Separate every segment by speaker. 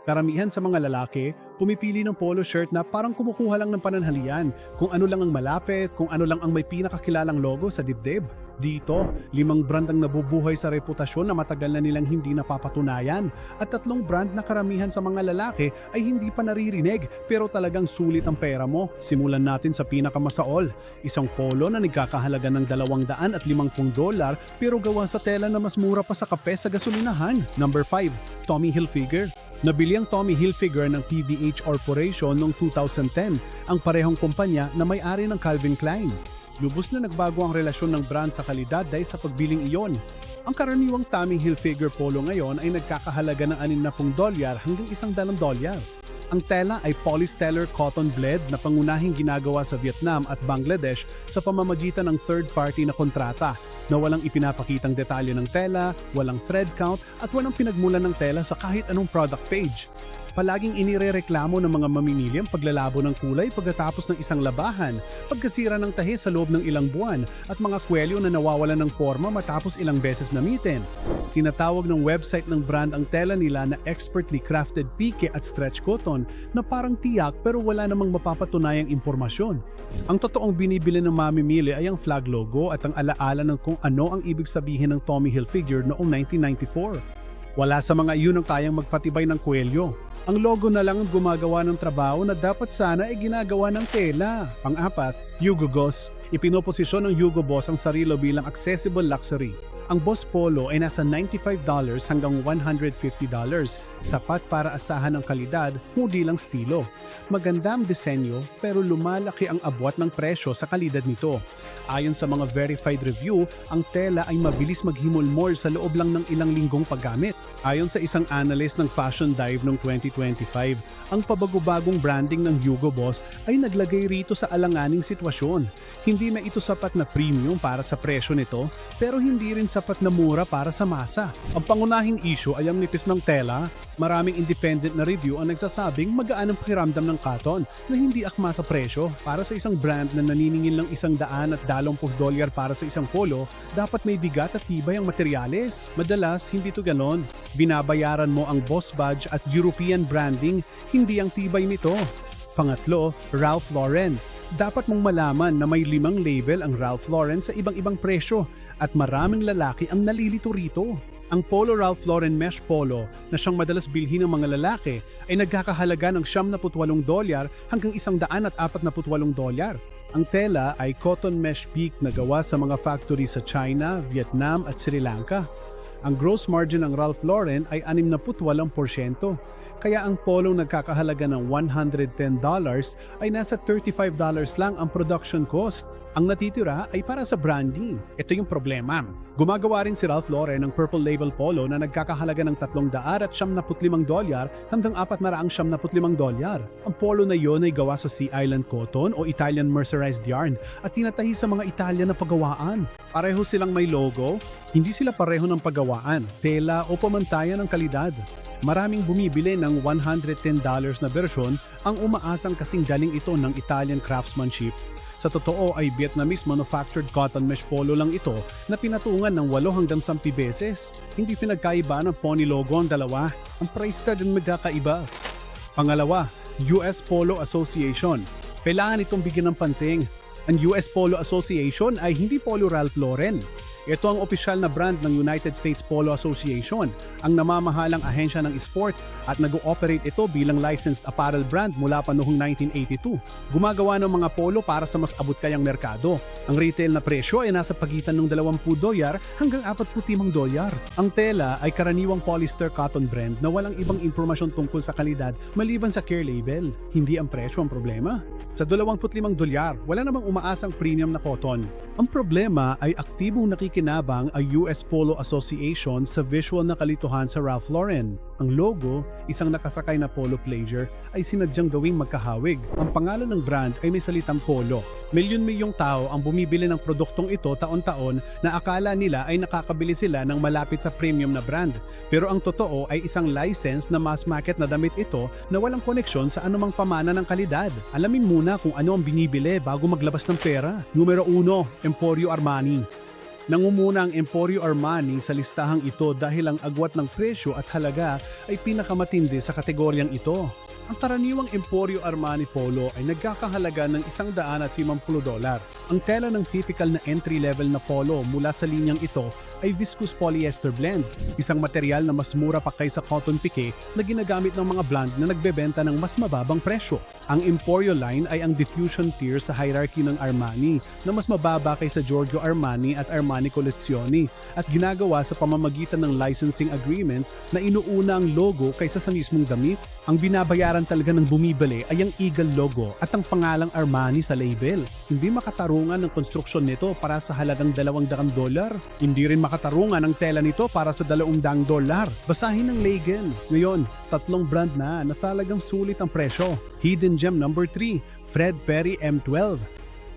Speaker 1: Karamihan sa mga lalaki, pumipili ng polo shirt na parang kumukuha lang ng pananhalian, kung ano lang ang malapit, kung ano lang ang may pinakakilalang logo sa dibdib. Dito, 5 brand ang nabubuhay sa reputasyon na matagal na nilang hindi napapatunayan at 3 brand na karamihan sa mga lalaki ay hindi pa naririnig pero talagang sulit ang pera mo. Simulan natin sa pinakamasaol, isang polo na nagkakahalaga ng $250 pero gawa sa tela na mas mura pa sa kape sa gasolinahan. Number 5, Tommy Hilfiger. Nabili ang Tommy Hilfiger ng PVH Corporation noong 2010, ang parehong kumpanya na may-ari ng Calvin Klein. Lubos na nagbago ang relasyon ng brand sa kalidad dahil sa pagbiling iyon. Ang karaniwang Tommy Hilfiger polo ngayon ay nagkakahalaga ng $60 hanggang $100. Ang tela ay polyester cotton blend na pangunahing ginagawa sa Vietnam at Bangladesh sa pamamagitan ng third-party na kontrata na walang ipinapakitang detalye ng tela, walang thread count at walang pinagmulan ng tela sa kahit anong product page. Palaging inirereklamo ng mga mamimili ang paglalabo ng kulay pagkatapos ng isang labahan, pagkasira ng tahi sa loob ng ilang buwan, at mga kwelyo na nawawalan ng forma matapos ilang beses namitin. Tinatawag ng website ng brand ang tela nila na expertly crafted pike at stretch cotton na parang tiyak pero wala namang mapapatunayang impormasyon. Ang totoong binibili ng mamimili ay ang flag logo at ang alaala ng kung ano ang ibig sabihin ng Tommy Hilfiger noong 1994. Wala sa mga iyon ang kayang magpatibay ng kwelyo. Ang logo na lang ang gumagawa ng trabaho na dapat sana ay ginagawa ng tela. Pang-4, Hugo Boss. Ipinoposisyon ng Hugo Boss ang sarili bilang accessible luxury. Ang Boss Polo ay nasa $95 hanggang $150, sapat para asahan ang kalidad, hindi lang estilo. Maganda ang disenyo pero lumalaki ang abot ng presyo sa kalidad nito. Ayon sa mga verified review, ang tela ay mabilis maghimulmol sa loob lang ng ilang linggong paggamit. Ayon sa isang analyst ng Fashion Dive noong 2025, ang pabagubagong branding ng Hugo Boss ay naglagay rito sa alanganing sitwasyon. Hindi na ito sapat na premium para sa presyo nito, pero hindi rin sapat na mura para sa masa. Ang pangunahing issue ay ang nipis ng tela. Maraming independent na review ang nagsasabing magaan ang pakiramdam ng cotton na hindi akma sa presyo. Para sa isang brand na naniningil ng $120 para sa isang polo, dapat may bigat at tibay ang materyales. Madalas, hindi ito ganon. Binabayaran mo ang Boss Badge at European branding, hindi ang tibay nito. Pangatlo, Ralph Lauren. Dapat mong malaman na may 5 label ang Ralph Lauren sa ibang-ibang presyo at maraming lalaki ang nalilito rito. Ang Polo Ralph Lauren Mesh Polo na siyang madalas bilhin ng mga lalaki ay nagkakahalaga ng $78 hanggang $148. Ang tela ay cotton mesh peak na gawa sa mga factory sa China, Vietnam at Sri Lanka. Ang gross margin ng Ralph Lauren ay 68%, kaya ang polong nagkakahalaga ng $110 ay nasa $35 lang ang production cost. Ang natitira ay para sa branding. Ito yung problema. Gumagawa rin si Ralph Lauren ng Purple Label Polo na nagkakahalaga ng $375 hanggang $475. Ang polo na yon ay gawa sa Sea Island Cotton o Italian mercerized yarn at tinatahi sa mga Italian na paggawaan. Pareho silang may logo, hindi sila pareho ng paggawaan, tela o pamantayan ng kalidad. Maraming bumibili ng $110 na bersyon ang umaasang kasing galing ito ng Italian craftsmanship. Sa totoo ay Vietnamese manufactured cotton mesh polo lang ito na pinatungan ng 8 hanggang 10 beses. Hindi pinagkaiba ng pony logo ang dalawa. Ang price tag ang magkakaiba. Pangalawa, US Polo Association. Kailangan itong bigyan ng pansin. Ang US Polo Association ay hindi Polo Ralph Lauren. Ito ang opisyal na brand ng United States Polo Association, ang namamahalang ahensya ng sport at nag-ooperate ito bilang licensed apparel brand mula pa noong 1982. Gumagawa ng mga polo para sa mas abot kayang merkado. Ang retail na presyo ay nasa pagitan ng $20 hanggang $45. Ang tela ay karaniwang polyester cotton blend na walang ibang impormasyon tungkol sa kalidad maliban sa care label. Hindi ang presyo ang problema. Sa $25, wala namang umaasang premium na cotton. Ang problema ay aktibong nakikinabang ang US Polo Association sa visual na kalituhan sa Ralph Lauren. Ang logo, isang nakasakay na polo pleasure, ay sinadyang gawing magkahawig. Ang pangalan ng brand ay may salitang polo. Milyon-milyong tao ang bumibili ng produktong ito taon-taon na akala nila ay nakakabili sila ng malapit sa premium na brand. Pero ang totoo ay isang license na mass market na damit ito na walang koneksyon sa anumang pamana ng kalidad. Alamin muna kung ano ang binibili bago maglabas ng pera. Numero 1, Emporio Armani. Nangunguna ang Emporio Armani sa listahang ito dahil ang agwat ng presyo at halaga ay pinakamatindi sa kategoryang ito. Ang karaniwang Emporio Armani polo ay nagkakahalaga ng $150. Ang tela ng typical na entry-level na polo mula sa linyang ito ay viscose polyester blend, isang material na mas mura pa kaysa cotton pique na ginagamit ng mga brand na nagbebenta ng mas mababang presyo. Ang Emporio line ay ang diffusion tier sa hierarchy ng Armani na mas mababa kaysa Giorgio Armani at Armani Collezioni at ginagawa sa pamamagitan ng licensing agreements na inuuna ang logo kaysa sa mismong damit. Ang binabayaran talaga ng bumibili ay ang Eagle logo at ang pangalang Armani sa label. Hindi makatarungan ng konstruksyon nito para sa halagang $200. Hindi rin makatarungan ang tela nito para sa $200. Basahin ang Lagan. Ngayon, 3 brand na talagang sulit ang presyo. Hidden gem number 3, Fred Perry M12.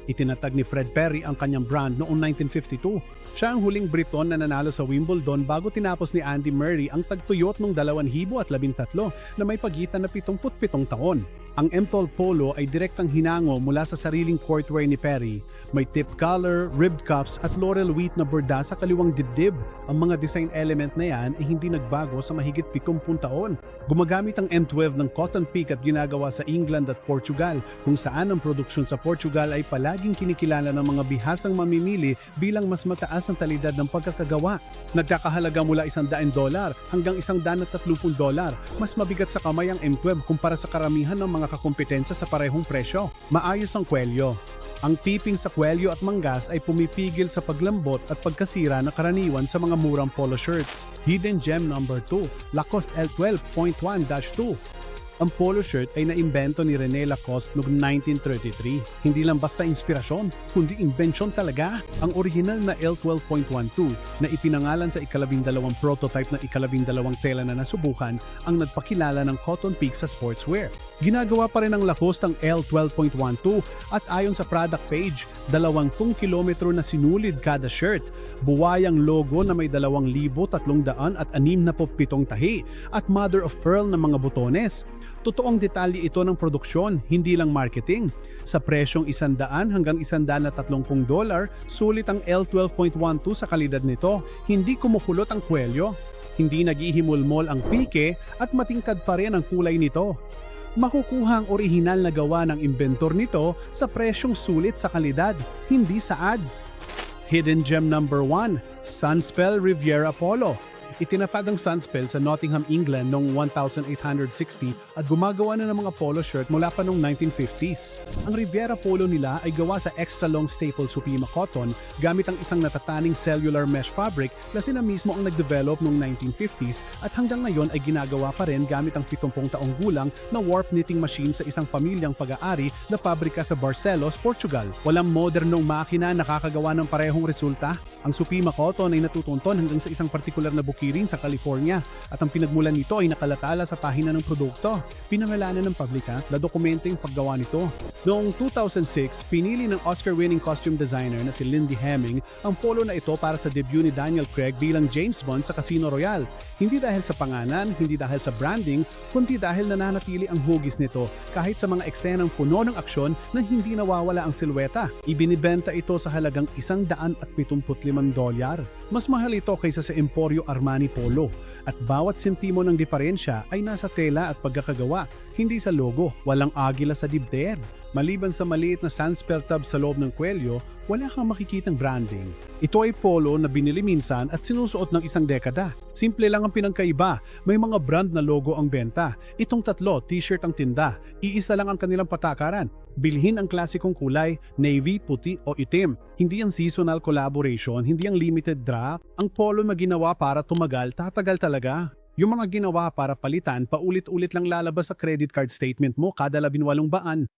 Speaker 1: Itinatag ni Fred Perry ang kanyang brand noong 1952. Siya ang huling Briton na nanalo sa Wimbledon bago tinapos ni Andy Murray ang tagtuyot noong 2013 na may pagitan na 77 taon. Ang M12 Polo ay direktang hinango mula sa sariling courtwear ni Perry. May tip collar, ribbed cuffs at laurel wheat na borda sa kaliwang dibdib. Ang mga design element na yan ay hindi nagbago sa mahigit 70 taon. Gumagamit ang M12 ng cotton pick at ginagawa sa England at Portugal, kung saan ang produksyon sa Portugal ay palaging kinikilala ng mga bihasang mamimili bilang mas mataas ang talidad ng pagkakagawa. Nagkakahalaga mula $100 hanggang $130. Mas mabigat sa kamay ang M12 kumpara sa karamihan ng mga kakumpetensya sa parehong presyo. Maayos ang kwelyo. Ang tiping sa kwelyo at manggas ay pumipigil sa paglambot at pagkasira na karaniwan sa mga murang polo shirts. Hidden gem number 2, Lacoste L12.1-2. Ang polo shirt ay naimbento ni René Lacoste noong 1933. Hindi lang basta inspirasyon, kundi imbensyon talaga. Ang original na L12.12 na ipinangalan sa ika-12 prototype ng ika-12 tela na nasubukan ang nagpakilala ng cotton peak sa sportswear. Ginagawa pa rin ng Lacoste ang L12.12 at ayon sa product page, 20 kilometro na sinulid kada shirt. Buwayang logo na may 2,367 tahi at mother of pearl na mga butones. Totoong detalye ito ng produksyon, hindi lang marketing. Sa presyong $100 hanggang $130, sulit ang L12.12 sa kalidad nito. Hindi kumukulot ang kwelyo, hindi naghihimulmol ang pike at matingkad pa rin ang kulay nito. Makukuha ang orihinal na gawa ng inventor nito sa presyong sulit sa kalidad, hindi sa ads. Hidden gem number 1, Sunspell Riviera Polo. Itinapad ang Sunspell sa Nottingham, England noong 1860 at gumagawa na ng mga polo shirt mula pa noong 1950s. Ang Riviera Polo nila ay gawa sa extra long staple Supima cotton gamit ang isang natataning cellular mesh fabric na sila mismo ang nag-develop noong 1950s at hanggang ngayon ay ginagawa pa rin gamit ang 70 taong gulang na warp knitting machine sa isang pamilyang pag-aari na pabrika sa Barcelos, Portugal. Walang modernong makina nakakagawa ng parehong resulta. Ang Supima cotton ay natutunton hanggang sa isang partikular na bukirin sa California at ang pinagmulan nito ay nakalatala sa pahina ng produkto. Pinangalanan ng pabrika na dokumento yung paggawa nito. Noong 2006, pinili ng Oscar-winning costume designer na si Lindy Hemming ang polo na ito para sa debut ni Daniel Craig bilang James Bond sa Casino Royale. Hindi dahil sa pangalan, hindi dahil sa branding, kundi dahil nananatili ang hugis nito kahit sa mga eksenang puno ng aksyon na hindi nawawala ang silweta. Ibinibenta ito sa halagang $175. Mas mahal ito kaysa sa Emporio Armani Polo at bawat sentimo ng diferensya ay nasa tela at pagkakagawa, hindi sa logo. Walang agila sa dibdib. Maliban sa maliit na Sunspell tab sa loob ng kwelyo, wala kang makikitang branding. Ito ay polo na binili minsan at sinusuot ng isang dekada. Simple lang ang pinagkaiba, may mga brand na logo ang benta. Itong 3, t-shirt ang tinda. Iisa lang ang kanilang patakaran. Bilhin ang klasikong kulay, navy, puti o itim. Hindi ang seasonal collaboration, hindi ang limited drop. Ang polo na ginawa para tumagal, tatagal talaga. Yung mga ginawa para palitan, paulit-ulit lang lalabas sa credit card statement mo kada 18 baan.